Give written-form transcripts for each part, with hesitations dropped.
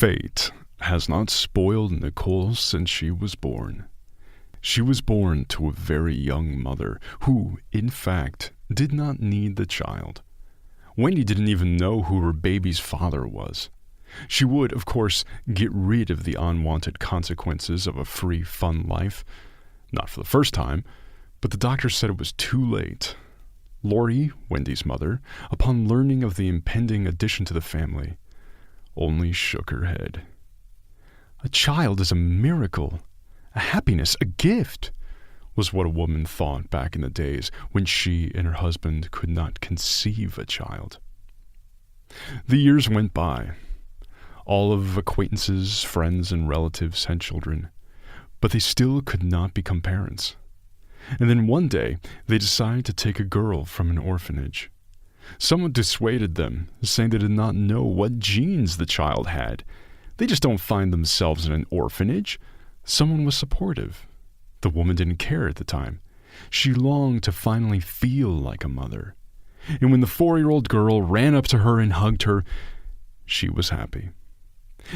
Fate has not spoiled Nicole since she was born. She was born to a very young mother who, in fact, did not need the child. Wendy didn't even know who her baby's father was. She would, of course, get rid of the unwanted consequences of a free, fun life. Not for the first time, but the doctor said it was too late. Lori, Wendy's mother, upon learning of the impending addition to the family, only shook her head. A child is a miracle, a happiness, a gift, was what a woman thought back in the days when she and her husband could not conceive a child. The years went by. All of acquaintances, friends, and relatives had children, but they still could not become parents. And then one day, they decided to take a girl from an orphanage. Someone dissuaded them, saying they did not know what genes the child had. They just don't find themselves in an orphanage. Someone was supportive. The woman didn't care at the time. She longed to finally feel like a mother. And when the 4-year-old girl ran up to her and hugged her, she was happy.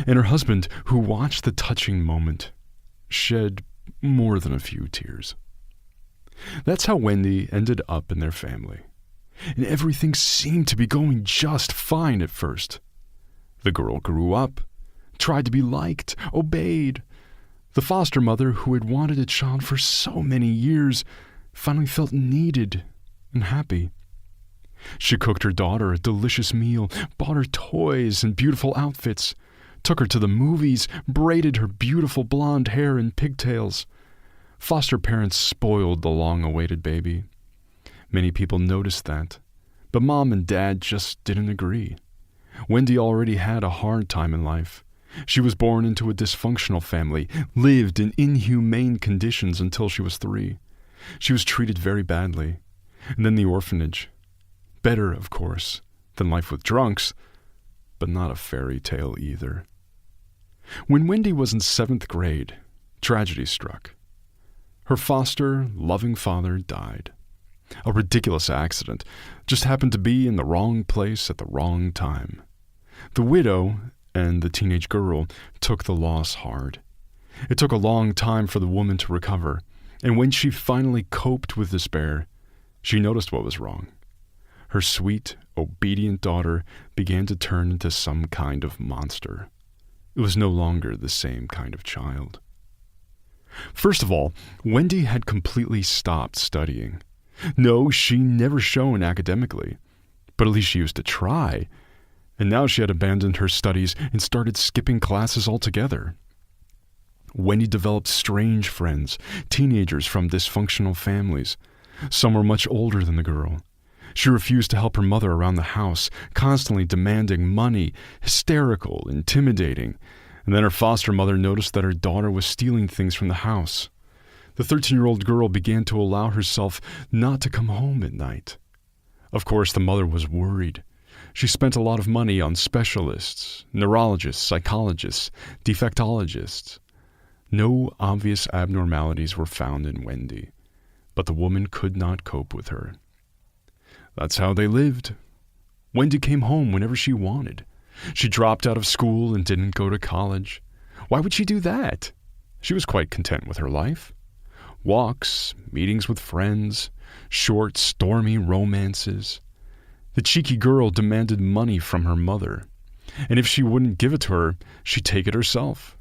And her husband, who watched the touching moment, shed more than a few tears. That's how Wendy ended up in their family. And everything seemed to be going just fine at first. The girl grew up, tried to be liked, obeyed. The foster mother, who had wanted a child for so many years, finally felt needed and happy. She cooked her daughter a delicious meal, bought her toys and beautiful outfits, took her to the movies, braided her beautiful blonde hair in pigtails. Foster parents spoiled the long-awaited baby. Many people noticed that, but Mom and Dad just didn't agree. Wendy already had a hard time in life. She was born into a dysfunctional family, lived in inhumane conditions until she was 3. She was treated very badly. And then the orphanage. Better, of course, than life with drunks, but not a fairy tale either. When Wendy was in 7th grade, tragedy struck. Her foster, loving father died. A ridiculous accident, just happened to be in the wrong place at the wrong time. The widow and the teenage girl took the loss hard. It took a long time for the woman to recover, and when she finally coped with despair, she noticed what was wrong. Her sweet, obedient daughter began to turn into some kind of monster. It was no longer the same kind of child. First of all, Wendy had completely stopped studying. No, she never shone academically, but at least she used to try. And now she had abandoned her studies and started skipping classes altogether. Wendy developed strange friends, teenagers from dysfunctional families. Some were much older than the girl. She refused to help her mother around the house, constantly demanding money, hysterical, intimidating. And then her foster mother noticed that her daughter was stealing things from the house. The 13-year-old girl began to allow herself not to come home at night. Of course, the mother was worried. She spent a lot of money on specialists, neurologists, psychologists, defectologists. No obvious abnormalities were found in Wendy, but the woman could not cope with her. That's how they lived. Wendy came home whenever she wanted. She dropped out of school and didn't go to college. Why would she do that? She was quite content with her life. Walks, meetings with friends, short, stormy romances. The cheeky girl demanded money from her mother, and if she wouldn't give it to her, she'd take it herself.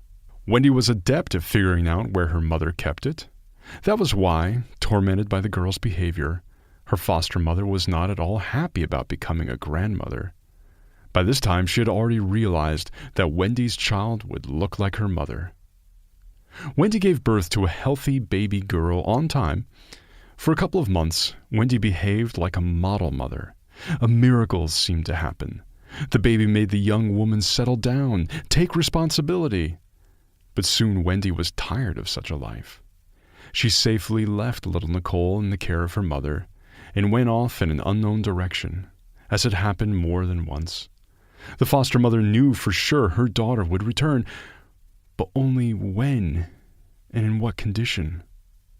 Wendy was adept at figuring out where her mother kept it. That was why, tormented by the girl's behavior, her foster mother was not at all happy about becoming a grandmother. By this time, she had already realized that Wendy's child would look like her mother. Wendy gave birth to a healthy baby girl on time. For a couple of months, Wendy behaved like a model mother. A miracle seemed to happen. The baby made the young woman settle down, take responsibility. But soon Wendy was tired of such a life. She safely left little Nicole in the care of her mother and went off in an unknown direction, as had happened more than once. The foster mother knew for sure her daughter would return, but only when and in what condition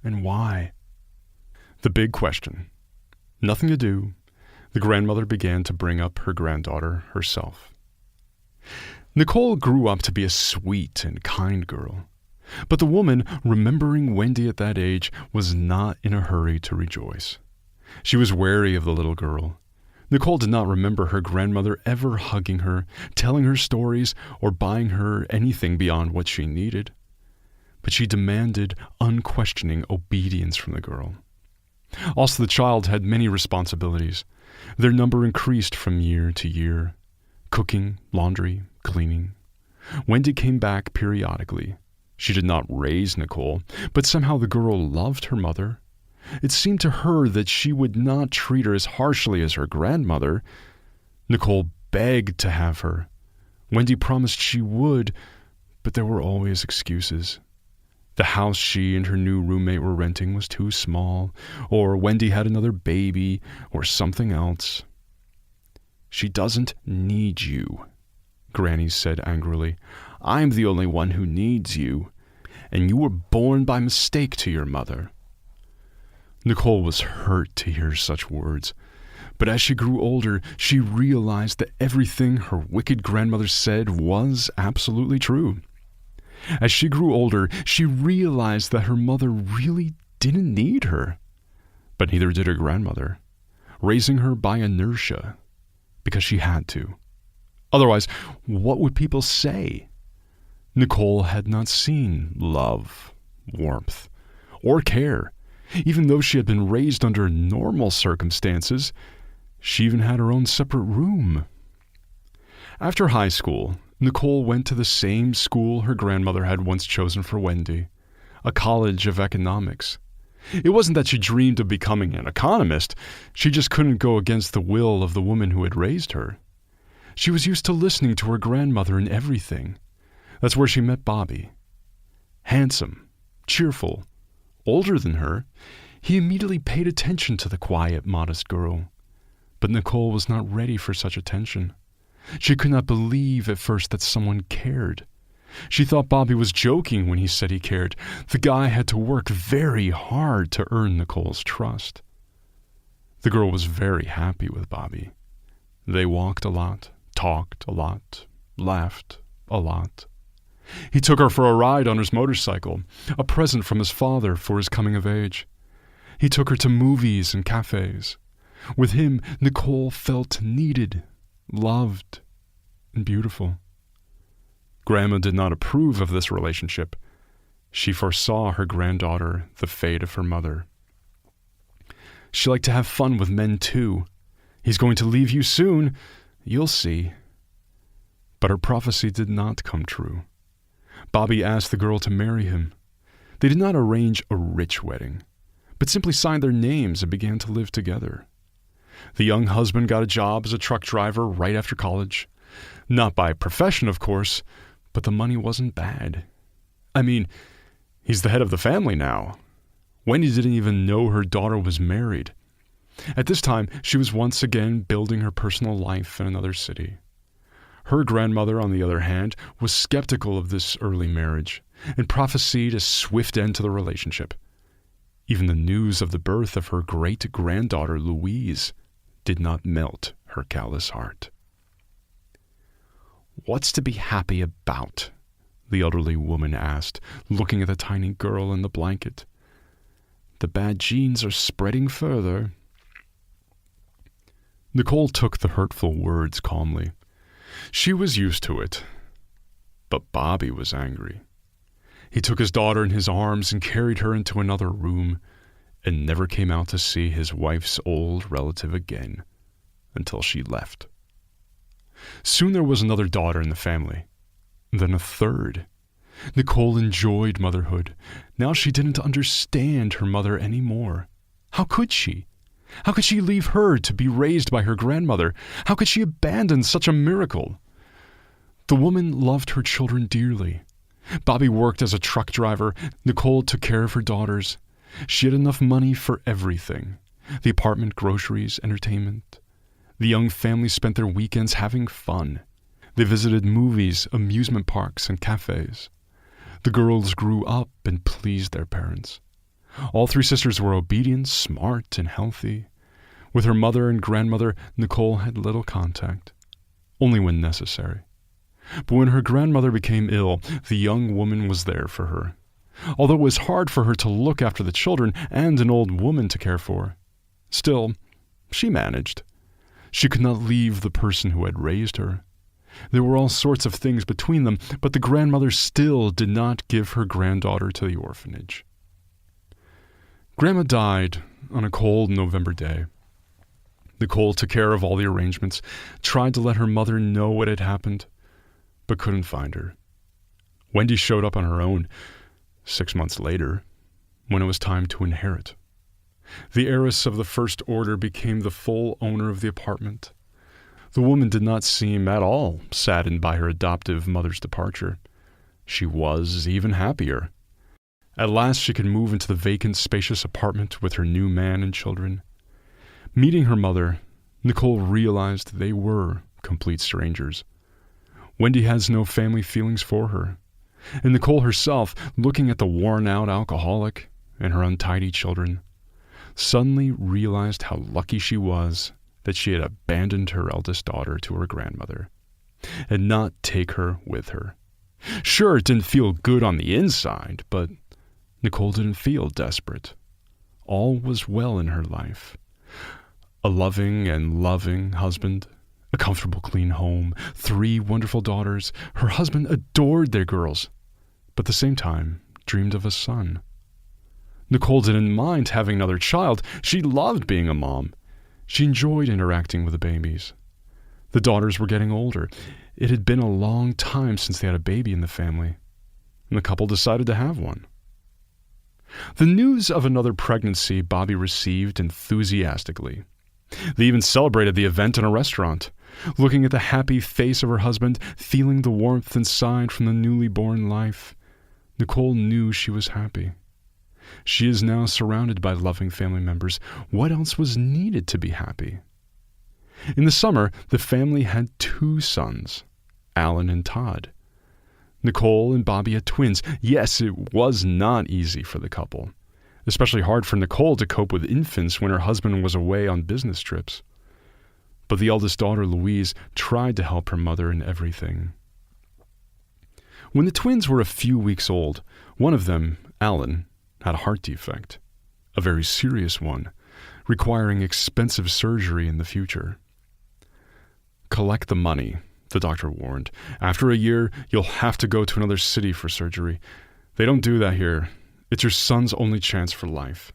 and why. The big question. Nothing to do. The grandmother began to bring up her granddaughter herself. Nicole grew up to be a sweet and kind girl, but the woman, remembering Wendy at that age, was not in a hurry to rejoice. She was wary of the little girl. Nicole did not remember her grandmother ever hugging her, telling her stories, or buying her anything beyond what she needed. But she demanded unquestioning obedience from the girl. Also, the child had many responsibilities. Their number increased from year to year. Cooking, laundry, cleaning. Wendy came back periodically. She did not raise Nicole, but somehow the girl loved her mother. It seemed to her that she would not treat her as harshly as her grandmother. Nicole begged to have her. Wendy promised she would, but there were always excuses. The house she and her new roommate were renting was too small, or Wendy had another baby, or something else. "She doesn't need you," Granny said angrily. "I'm the only one who needs you, and you were born by mistake to your mother." Nicole was hurt to hear such words, but as she grew older, she realized that everything her wicked grandmother said was absolutely true. As she grew older, she realized that her mother really didn't need her, but neither did her grandmother, raising her by inertia, because she had to. Otherwise, what would people say? Nicole had not seen love, warmth, or care. Even though she had been raised under normal circumstances, she even had her own separate room. After high school, Nicole went to the same school her grandmother had once chosen for Wendy, a college of economics. It wasn't that she dreamed of becoming an economist. She just couldn't go against the will of the woman who had raised her. She was used to listening to her grandmother in everything. That's where she met Bobby. Handsome, cheerful, older than her, he immediately paid attention to the quiet, modest girl. But Nicole was not ready for such attention. She could not believe at first that someone cared. She thought Bobby was joking when he said he cared. The guy had to work very hard to earn Nicole's trust. The girl was very happy with Bobby. They walked a lot, talked a lot, laughed a lot. He took her for a ride on his motorcycle, a present from his father for his coming of age. He took her to movies and cafes. With him, Nicole felt needed, loved, and beautiful. Grandma did not approve of this relationship. She foresaw her granddaughter the fate of her mother. She liked to have fun with men too. "He's going to leave you soon. You'll see." But her prophecy did not come true. Bobby asked the girl to marry him. They did not arrange a rich wedding, but simply signed their names and began to live together. The young husband got a job as a truck driver right after college. Not by profession, of course, but the money wasn't bad. I mean, he's the head of the family now. Wendy didn't even know her daughter was married. At this time, she was once again building her personal life in another city. Her grandmother, on the other hand, was skeptical of this early marriage and prophesied a swift end to the relationship. Even the news of the birth of her great-granddaughter, Louise, did not melt her callous heart. "What's to be happy about?" the elderly woman asked, looking at the tiny girl in the blanket. "The bad genes are spreading further." Nicole took the hurtful words calmly. She was used to it. But Bobby was angry. He took his daughter in his arms and carried her into another room and never came out to see his wife's old relative again until she left. Soon there was another daughter in the family, then a third. Nicole enjoyed motherhood. Now she didn't understand her mother anymore. How could she? How could she leave her to be raised by her grandmother? How could she abandon such a miracle? The woman loved her children dearly. Bobby worked as a truck driver. Nicole took care of her daughters. She had enough money for everything: the apartment, groceries, entertainment. The young family spent their weekends having fun. They visited movies, amusement parks, and cafes. The girls grew up and pleased their parents. All three sisters were obedient, smart, and healthy. With her mother and grandmother, Nicole had little contact, only when necessary. But when her grandmother became ill, the young woman was there for her. Although it was hard for her to look after the children and an old woman to care for, still, she managed. She could not leave the person who had raised her. There were all sorts of things between them, but the grandmother still did not give her granddaughter to the orphanage. Grandma died on a cold November day. Nicole took care of all the arrangements, tried to let her mother know what had happened, but couldn't find her. Wendy showed up on her own 6 months later, when it was time to inherit. The heiress of the First Order became the full owner of the apartment. The woman did not seem at all saddened by her adoptive mother's departure. She was even happier. At last she could move into the vacant, spacious apartment with her new man and children. Meeting her mother, Nicole realized they were complete strangers. Wendy has no family feelings for her, and Nicole herself, looking at the worn-out alcoholic and her untidy children, suddenly realized how lucky she was that she had abandoned her eldest daughter to her grandmother and not take her with her. Sure, it didn't feel good on the inside, but Nicole didn't feel desperate. All was well in her life. A loving and loving husband, a comfortable, clean home, 3 wonderful daughters. Her husband adored their girls, but at the same time dreamed of a son. Nicole didn't mind having another child. She loved being a mom. She enjoyed interacting with the babies. The daughters were getting older. It had been a long time since they had a baby in the family, and the couple decided to have one. The news of another pregnancy Bobby received enthusiastically. They even celebrated the event in a restaurant, looking at the happy face of her husband, feeling the warmth inside from the newly born life. Nicole knew she was happy. She is now surrounded by loving family members. What else was needed to be happy? In the summer, the family had 2 sons, Alan and Todd. Nicole and Bobby had twins. Yes, it was not easy for the couple, especially hard for Nicole to cope with infants when her husband was away on business trips. But the eldest daughter, Louise, tried to help her mother in everything. When the twins were a few weeks old, one of them, Alan, had a heart defect, a very serious one, requiring expensive surgery in the future. Collect the money, the doctor warned. After a year, you'll have to go to another city for surgery. They don't do that here. It's your son's only chance for life.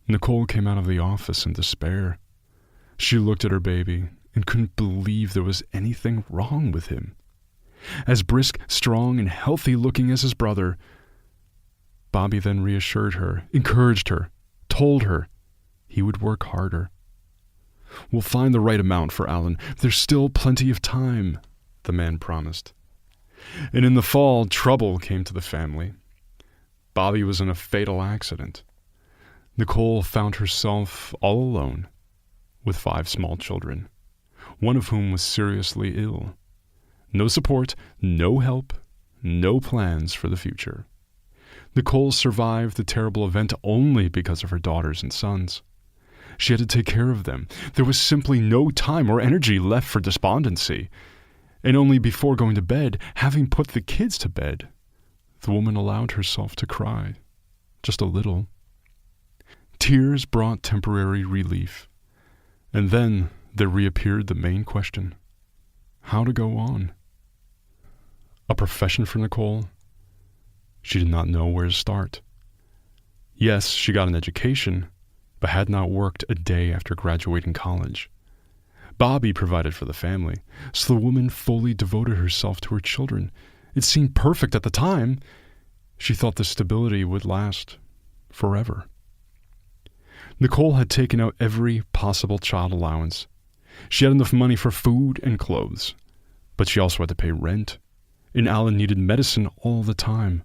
Nicole came out of the office in despair. She looked at her baby and couldn't believe there was anything wrong with him. As brisk, strong, and healthy looking as his brother, Bobby then reassured her, encouraged her, told her he would work harder. We'll find the right amount for Alan. There's still plenty of time, the man promised. And in the fall, trouble came to the family. Bobby was in a fatal accident. Nicole found herself all alone with 5 small children, one of whom was seriously ill. No support, no help, no plans for the future. Nicole survived the terrible event only because of her daughters and sons. She had to take care of them. There was simply no time or energy left for despondency. And only before going to bed, having put the kids to bed, the woman allowed herself to cry, just a little. Tears brought temporary relief. And then there reappeared the main question: how to go on? A profession for Nicole? She did not know where to start. Yes, she got an education, but had not worked a day after graduating college. Bobby provided for the family, so the woman fully devoted herself to her children. It seemed perfect at the time. She thought the stability would last forever. Nicole had taken out every possible child allowance. She had enough money for food and clothes, but she also had to pay rent, and Alan needed medicine all the time.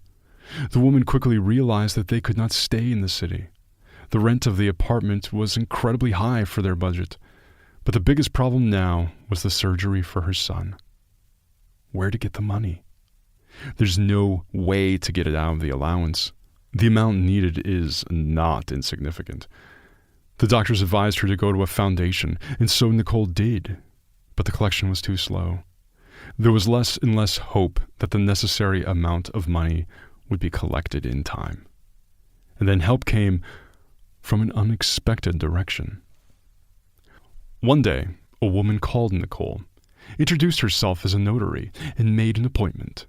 The woman quickly realized that they could not stay in the city. The rent of the apartment was incredibly high for their budget, but the biggest problem now was the surgery for her son. Where to get the money? There's no way to get it out of the allowance. The amount needed is not insignificant. The doctors advised her to go to a foundation, and so Nicole did, but the collection was too slow. There was less and less hope that the necessary amount of money would be collected in time. And then help came from an unexpected direction. One day, a woman called Nicole, introduced herself as a notary, and made an appointment.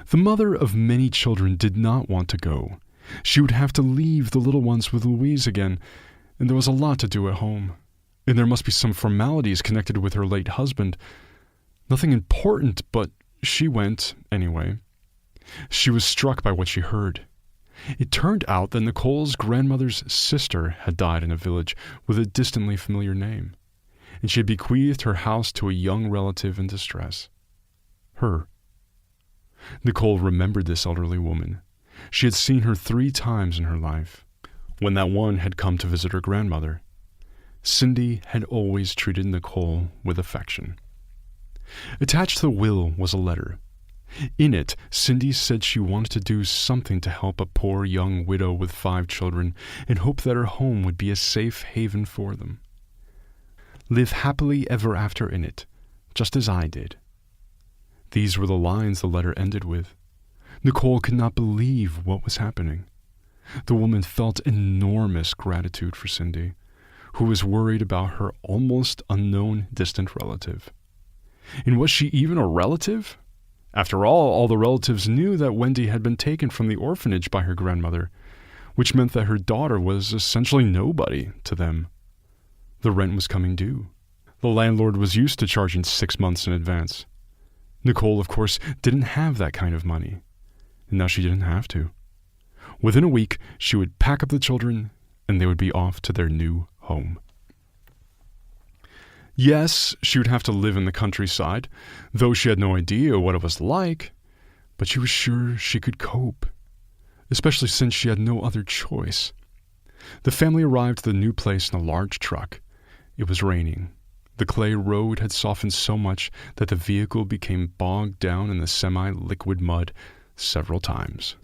The mother of many children did not want to go. She would have to leave the little ones with Louise again, and there was a lot to do at home. And there must be some formalities connected with her late husband. Nothing important, but she went anyway. She was struck by what she heard. It turned out that Nicole's grandmother's sister had died in a village with a distantly familiar name, and she had bequeathed her house to a young relative in distress. Her. Nicole remembered this elderly woman. She had seen her 3 times in her life. When that one had come to visit her grandmother, Cindy had always treated Nicole with affection. Attached to the will was a letter. In it, Cindy said she wanted to do something to help a poor young widow with 5 children and hoped that her home would be a safe haven for them. Live happily ever after in it, just as I did. These were the lines the letter ended with. Nicole could not believe what was happening. The woman felt enormous gratitude for Cindy, who was worried about her almost unknown distant relative. And was she even a relative? After all the relatives knew that Wendy had been taken from the orphanage by her grandmother, which meant that her daughter was essentially nobody to them. The rent was coming due. The landlord was used to charging 6 months in advance. Nicole, of course, didn't have that kind of money, and now she didn't have to. Within a week, she would pack up the children, and they would be off to their new home. Yes, she would have to live in the countryside, though she had no idea what it was like, but she was sure she could cope, especially since she had no other choice. The family arrived at the new place in a large truck. It was raining. The clay road had softened so much that the vehicle became bogged down in the semi-liquid mud several times.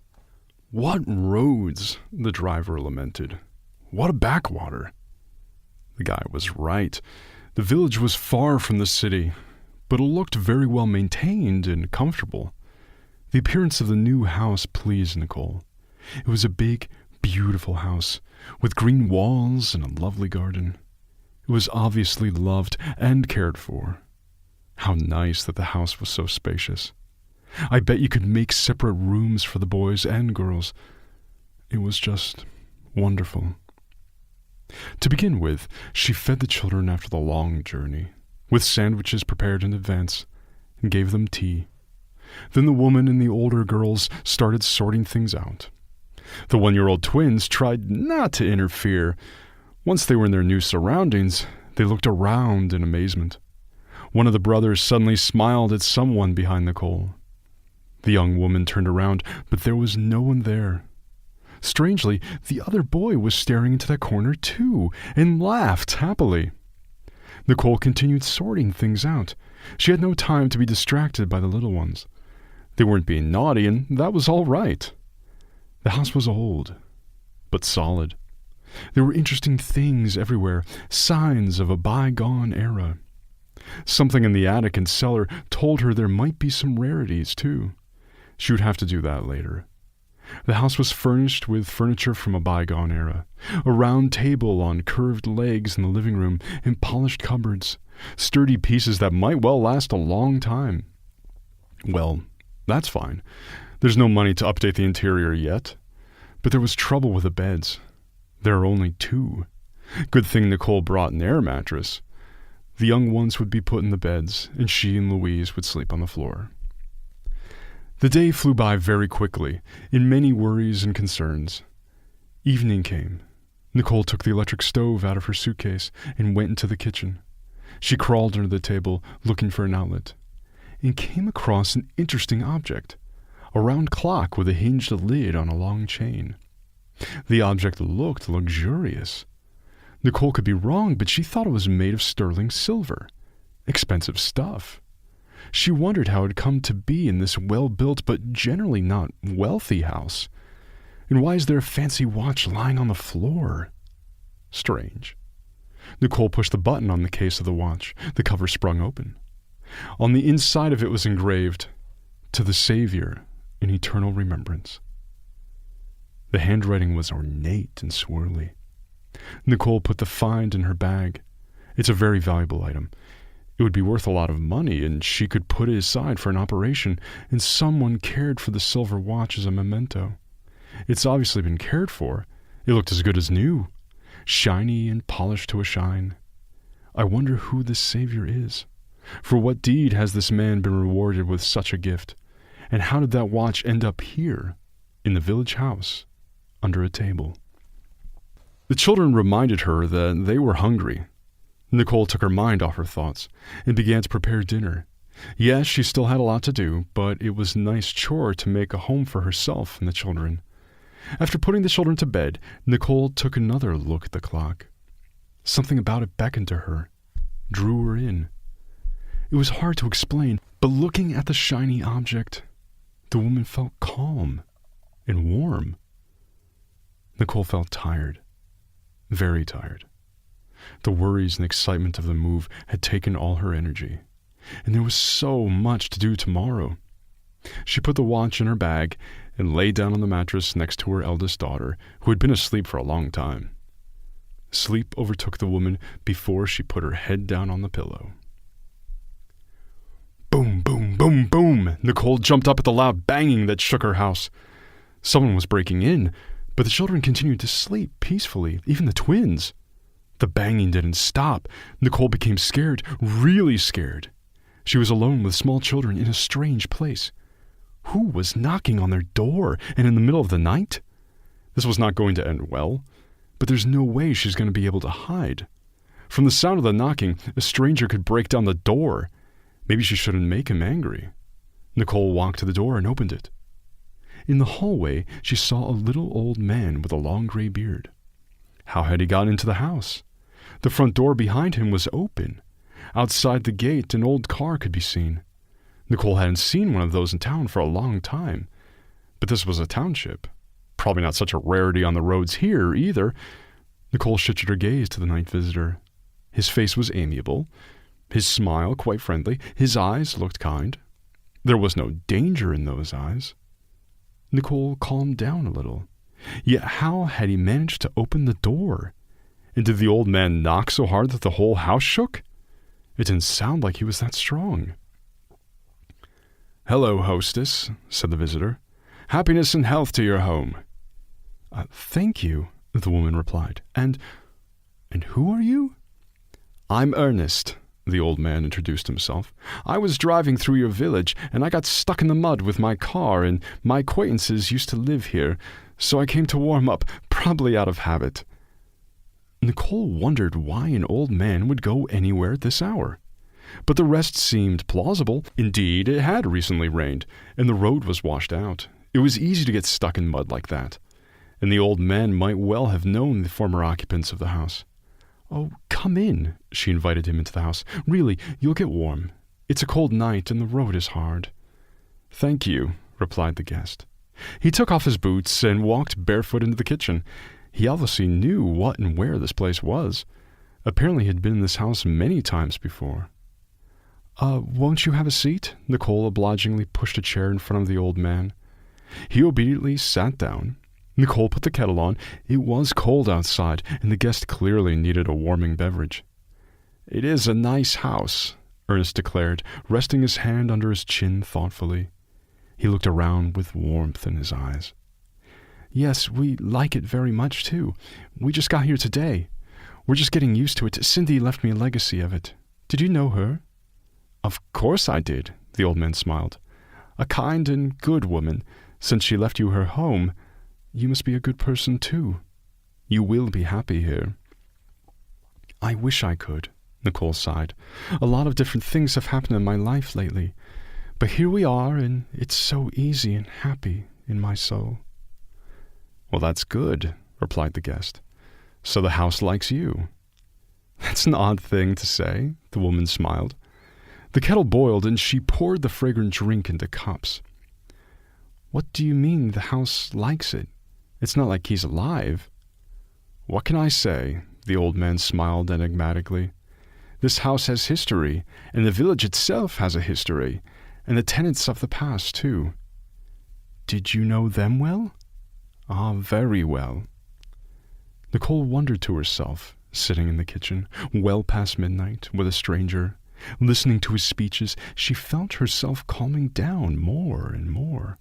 "What roads," the driver lamented. "What a backwater." The guy was right. The village was far from the city, but it looked very well maintained and comfortable. The appearance of the new house pleased Nicole. It was a big, beautiful house, with green walls and a lovely garden. It was obviously loved and cared for. How nice that the house was so spacious. I bet you could make separate rooms for the boys and girls. It was just wonderful. To begin with, she fed the children after the long journey, with sandwiches prepared in advance, and gave them tea. Then the woman and the older girls started sorting things out. The 1-year-old twins tried not to interfere. Once they were in their new surroundings, they looked around in amazement. One of the brothers suddenly smiled at someone behind Nicole. The young woman turned around, but there was no one there. Strangely, the other boy was staring into that corner too, and laughed happily. Nicole continued sorting things out. She had no time to be distracted by the little ones. They weren't being naughty, and that was all right. The house was old, but solid. There were interesting things everywhere, signs of a bygone era. Something in the attic and cellar told her there might be some rarities, too. She would have to do that later. The house was furnished with furniture from a bygone era, a round table on curved legs in the living room, and polished cupboards, sturdy pieces that might well last a long time. Well, that's fine. There's no money to update the interior yet. But there was trouble with the beds. There are only 2. Good thing Nicole brought an air mattress. The young ones would be put in the beds, and she and Louise would sleep on the floor. The day flew by very quickly, in many worries and concerns. Evening came. Nicole took the electric stove out of her suitcase and went into the kitchen. She crawled under the table, looking for an outlet, and came across an interesting object, a round clock with a hinged lid on a long chain. The object looked luxurious. Nicole could be wrong, but she thought it was made of sterling silver. Expensive stuff. She wondered how it had come to be in this well-built but generally not wealthy house. And why is there a fancy watch lying on the floor? Strange. Nicole pushed the button on the case of the watch. The cover sprung open. On the inside of it was engraved, "To the Savior in eternal remembrance." The handwriting was ornate and swirly. Nicole put the find in her bag. It's a very valuable item. It would be worth a lot of money, and she could put it aside for an operation, and someone cared for the silver watch as a memento. It's obviously been cared for. It looked as good as new, shiny and polished to a shine. I wonder who this Savior is. For what deed has this man been rewarded with such a gift? And how did that watch end up here, in the village house, under a table? The children reminded her that they were hungry. Nicole took her mind off her thoughts and began to prepare dinner. Yes, she still had a lot to do, but it was a nice chore to make a home for herself and the children. After putting the children to bed, Nicole took another look at the clock. Something about it beckoned to her, drew her in. It was hard to explain, but looking at the shiny object, the woman felt calm and warm. Nicole felt tired, very tired. The worries and excitement of the move had taken all her energy, and there was so much to do tomorrow. She put the watch in her bag and lay down on the mattress next to her eldest daughter, who had been asleep for a long time. Sleep overtook the woman before she put her head down on the pillow. Boom, boom, boom, boom! Nicole jumped up at the loud banging that shook her house. Someone was breaking in, but the children continued to sleep peacefully, even the twins. The banging didn't stop. Nicole became scared, really scared. She was alone with small children in a strange place. Who was knocking on their door and in the middle of the night? This was not going to end well, but there's no way she's going to be able to hide. From the sound of the knocking, a stranger could break down the door. Maybe she shouldn't make him angry. Nicole walked to the door and opened it. In the hallway, she saw a little old man with a long gray beard. How had he got into the house? The front door behind him was open. Outside the gate, an old car could be seen. Nicole hadn't seen one of those in town for a long time. But this was a township. Probably not such a rarity on the roads here, either. Nicole shifted her gaze to the night visitor. His face was amiable. His smile quite friendly. His eyes looked kind. There was no danger in those eyes. Nicole calmed down a little. Yet how had he managed to open the door? And did the old man knock so hard that the whole house shook? It didn't sound like he was that strong. "Hello, hostess," said the visitor. "Happiness and health to your home." Thank you," the woman replied. And who are you?" "I'm Ernest," the old man introduced himself. "I was driving through your village, and I got stuck in the mud with my car, and my acquaintances used to live here, so I came to warm up, probably out of habit." Nicole wondered why an old man would go anywhere at this hour. But the rest seemed plausible. Indeed, it had recently rained, and the road was washed out. It was easy to get stuck in mud like that. And the old man might well have known the former occupants of the house. "Oh, come in," she invited him into the house. "Really, you'll get warm. It's a cold night, and the road is hard." "Thank you," replied the guest. He took off his boots and walked barefoot into the kitchen. He obviously knew what and where this place was. Apparently he had been in this house many times before. Won't you have a seat?" Nicole obligingly pushed a chair in front of the old man. He obediently sat down. Nicole put the kettle on. It was cold outside, and the guest clearly needed a warming beverage. "It is a nice house," Ernest declared, resting his hand under his chin thoughtfully. He looked around with warmth in his eyes. "Yes, we like it very much, too. We just got here today. We're just getting used to it. Cindy left me a legacy of it. Did you know her?" "Of course I did," the old man smiled. "A kind and good woman. Since she left you her home, you must be a good person, too. You will be happy here." "I wish I could," Nicole sighed. "A lot of different things have happened in my life lately. But here we are, and it's so easy and happy in my soul." "Well, that's good," replied the guest. "So the house likes you." "That's an odd thing to say," the woman smiled. The kettle boiled, and she poured the fragrant drink into cups. "What do you mean the house likes it? It's not like he's alive." "What can I say?" The old man smiled enigmatically. This house has history, and the village itself has a history, and the tenants of the past, too. Did you know them well? Ah, very well. Nicole wondered to herself, sitting in the kitchen, well past midnight, with a stranger. Listening to his speeches, she felt herself calming down more and more.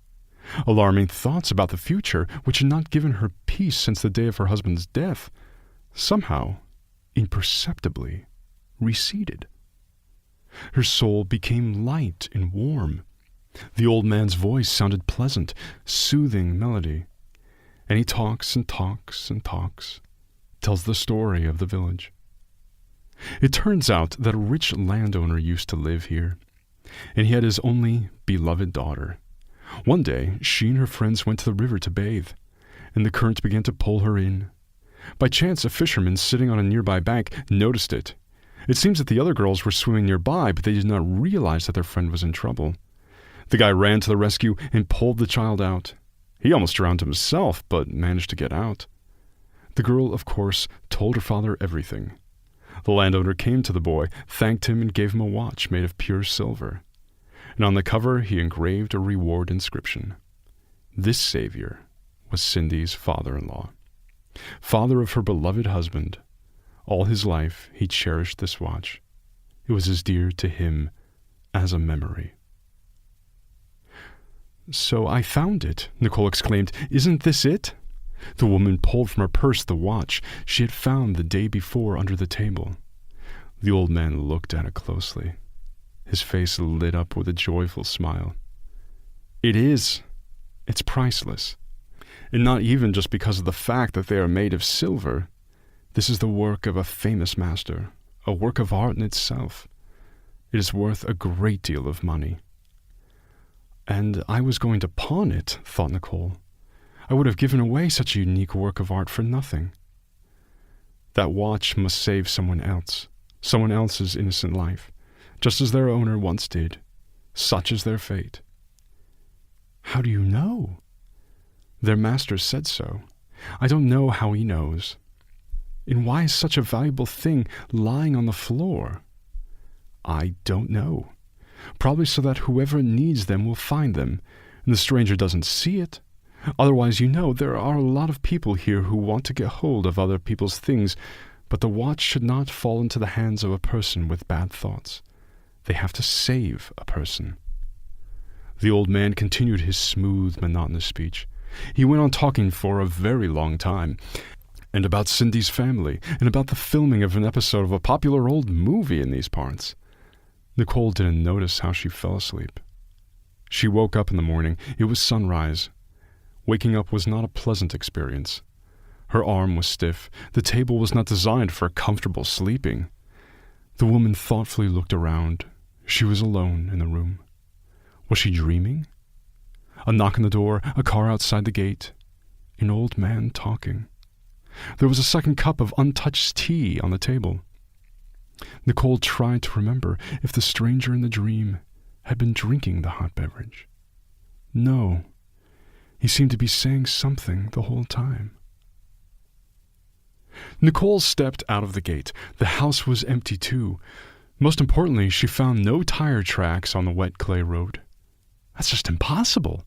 Alarming thoughts about the future, which had not given her peace since the day of her husband's death, somehow, imperceptibly, receded. Her soul became light and warm. The old man's voice sounded pleasant, soothing melody. And he talks and talks and talks, tells the story of the village. It turns out that a rich landowner used to live here, and he had his only beloved daughter. One day, she and her friends went to the river to bathe, and the current began to pull her in. By chance, a fisherman sitting on a nearby bank noticed it. It seems that the other girls were swimming nearby, but they did not realize that their friend was in trouble. The guy ran to the rescue and pulled the child out. He almost drowned himself, but managed to get out. The girl, of course, told her father everything. The landowner came to the boy, thanked him, and gave him a watch made of pure silver. And on the cover he engraved a reward inscription. This savior was Cindy's father-in-law, father of her beloved husband. All his life he cherished this watch. It was as dear to him as a memory. "So I found it," Nicole exclaimed. "Isn't this it?" The woman pulled from her purse the watch she had found the day before under the table. The old man looked at it closely. His face lit up with a joyful smile. "It is. It's priceless. And not even just because of the fact that they are made of silver. This is the work of a famous master, a work of art in itself. It is worth a great deal of money." And I was going to pawn it, thought Nicole. I would have given away such a unique work of art for nothing. That watch must save someone else's innocent life, just as their owner once did. Such is their fate. How do you know? Their master said so. I don't know how he knows. And why is such a valuable thing lying on the floor? I don't know. Probably so that whoever needs them will find them, and the stranger doesn't see it. Otherwise, there are a lot of people here who want to get hold of other people's things, but the watch should not fall into the hands of a person with bad thoughts. They have to save a person. The old man continued his smooth, monotonous speech. He went on talking for a very long time, and about Cindy's family, and about the filming of an episode of a popular old movie in these parts. Nicole didn't notice how she fell asleep. She woke up in the morning. It was sunrise. Waking up was not a pleasant experience. Her arm was stiff. The table was not designed for comfortable sleeping. The woman thoughtfully looked around. She was alone in the room. Was she dreaming? A knock on the door, a car outside the gate, an old man talking. There was a second cup of untouched tea on the table. Nicole tried to remember if the stranger in the dream had been drinking the hot beverage. No, he seemed to be saying something the whole time. Nicole stepped out of the gate. The house was empty too. Most importantly, she found no tire tracks on the wet clay road. That's just impossible.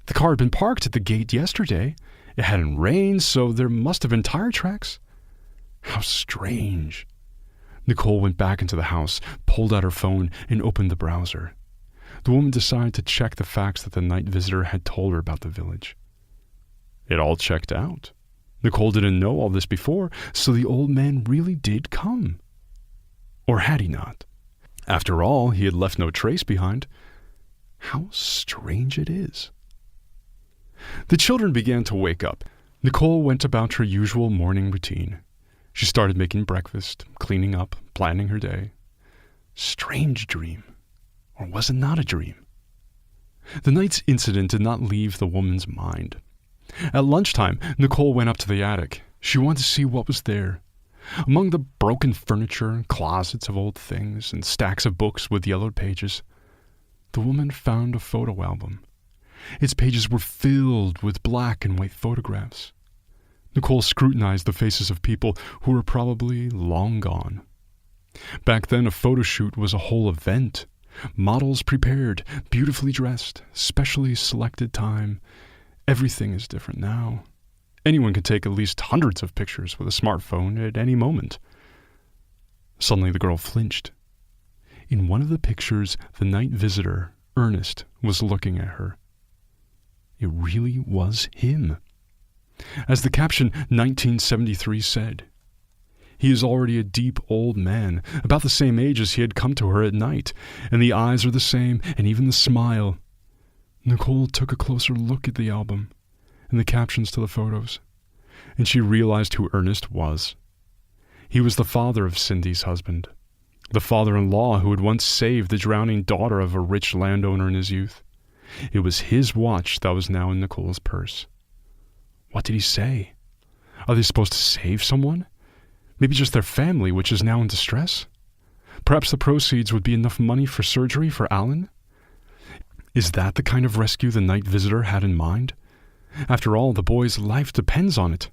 The car had been parked at the gate yesterday. It hadn't rained, so there must have been tire tracks. How strange. Nicole went back into the house, pulled out her phone, and opened the browser. The woman decided to check the facts that the night visitor had told her about the village. It all checked out. Nicole didn't know all this before, so the old man really did come. Or had he not? After all, he had left no trace behind. How strange it is. The children began to wake up. Nicole went about her usual morning routine. She started making breakfast, cleaning up, planning her day. Strange dream. Or was it not a dream? The night's incident did not leave the woman's mind. At lunchtime, Nicole went up to the attic. She wanted to see what was there. Among the broken furniture, closets of old things, and stacks of books with yellowed pages, the woman found a photo album. Its pages were filled with black and white photographs. Nicole scrutinized the faces of people who were probably long gone. Back then, a photo shoot was a whole event. Models prepared, beautifully dressed, specially selected time. Everything is different now. Anyone can take at least hundreds of pictures with a smartphone at any moment. Suddenly the girl flinched. In one of the pictures, the night visitor, Ernest, was looking at her. It really was him. As the caption 1973 said, he is already a deep old man, about the same age as he had come to her at night, and the eyes are the same, and even the smile. Nicole took a closer look at the album and the captions to the photos, and she realized who Ernest was. He was the father of Cindy's husband, the father-in-law who had once saved the drowning daughter of a rich landowner in his youth. It was his watch that was now in Nicole's purse. What did he say? Are they supposed to save someone? Maybe just their family, which is now in distress? Perhaps the proceeds would be enough money for surgery for Alan? Is that the kind of rescue the night visitor had in mind? After all, the boy's life depends on it.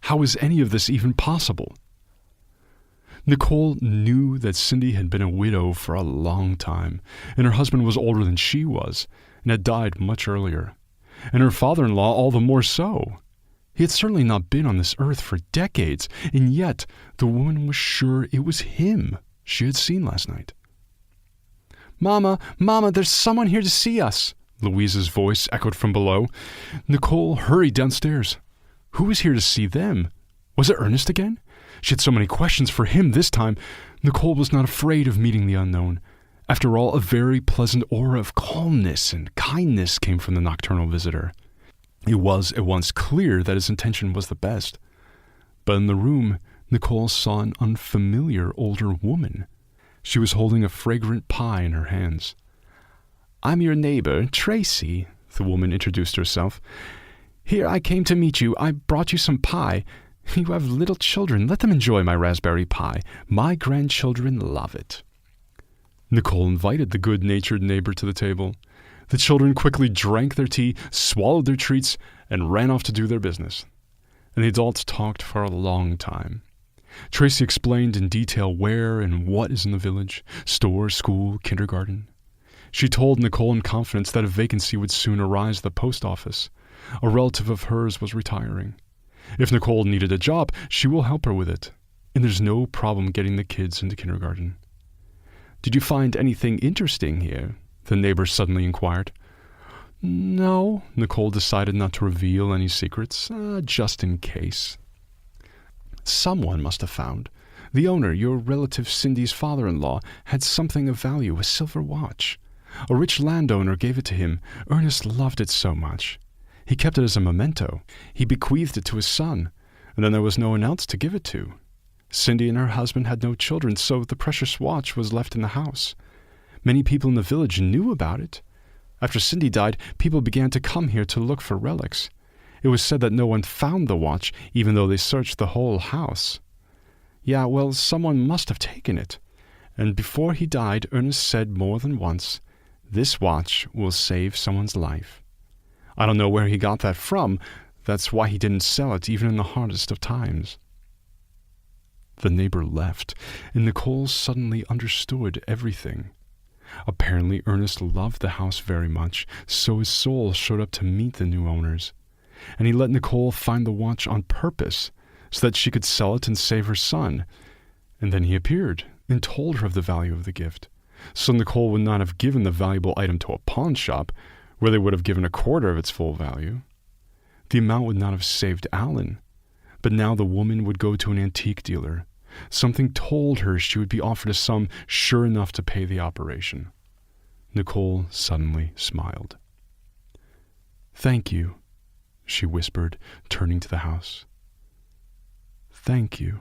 How is any of this even possible? Nicole knew that Cindy had been a widow for a long time, and her husband was older than she was, and had died much earlier, and her father-in-law all the more so. He had certainly not been on this earth for decades, and yet the woman was sure it was him she had seen last night. "Mama, Mama, there's someone here to see us," Louise's voice echoed from below. Nicole hurried downstairs. Who was here to see them? Was it Ernest again? She had so many questions for him this time. Nicole was not afraid of meeting the unknown. After all, a very pleasant aura of calmness and kindness came from the nocturnal visitor. It was at once clear that his intention was the best. But in the room, Nicole saw an unfamiliar older woman. She was holding a fragrant pie in her hands. "I'm your neighbor, Tracy," the woman introduced herself. "Here, I came to meet you. I brought you some pie. You have little children. Let them enjoy my raspberry pie. My grandchildren love it." Nicole invited the good-natured neighbor to the table. The children quickly drank their tea, swallowed their treats, and ran off to do their business. And the adults talked for a long time. Tracy explained in detail where and what is in the village: store, school, kindergarten. She told Nicole in confidence that a vacancy would soon arise at the post office. A relative of hers was retiring. If Nicole needed a job, she will help her with it. And there's no problem getting the kids into kindergarten. "Did you find anything interesting here?" the neighbor suddenly inquired. "No," Nicole decided not to reveal any secrets, just in case. "Someone must have found. The owner, your relative Cindy's father-in-law, had something of value, a silver watch. A rich landowner gave it to him. Ernest loved it so much. He kept it as a memento. He bequeathed it to his son, and then there was no one else to give it to. Cindy and her husband had no children, so the precious watch was left in the house. Many people in the village knew about it. After Cindy died, people began to come here to look for relics. It was said that no one found the watch, even though they searched the whole house. Yeah, well, someone must have taken it. And before he died, Ernest said more than once, 'This watch will save someone's life.' I don't know where he got that from. That's why he didn't sell it, even in the hardest of times." The neighbor left, and Nicole suddenly understood everything. Apparently, Ernest loved the house very much, so his soul showed up to meet the new owners. And he let Nicole find the watch on purpose, so that she could sell it and save her son. And then he appeared and told her of the value of the gift. So Nicole would not have given the valuable item to a pawn shop, where they would have given a quarter of its full value. The amount would not have saved Alan, but now the woman would go to an antique dealer. Something told her she would be offered a sum sure enough to pay the operation. Nicole suddenly smiled. "Thank you," she whispered, turning to the house. "Thank you."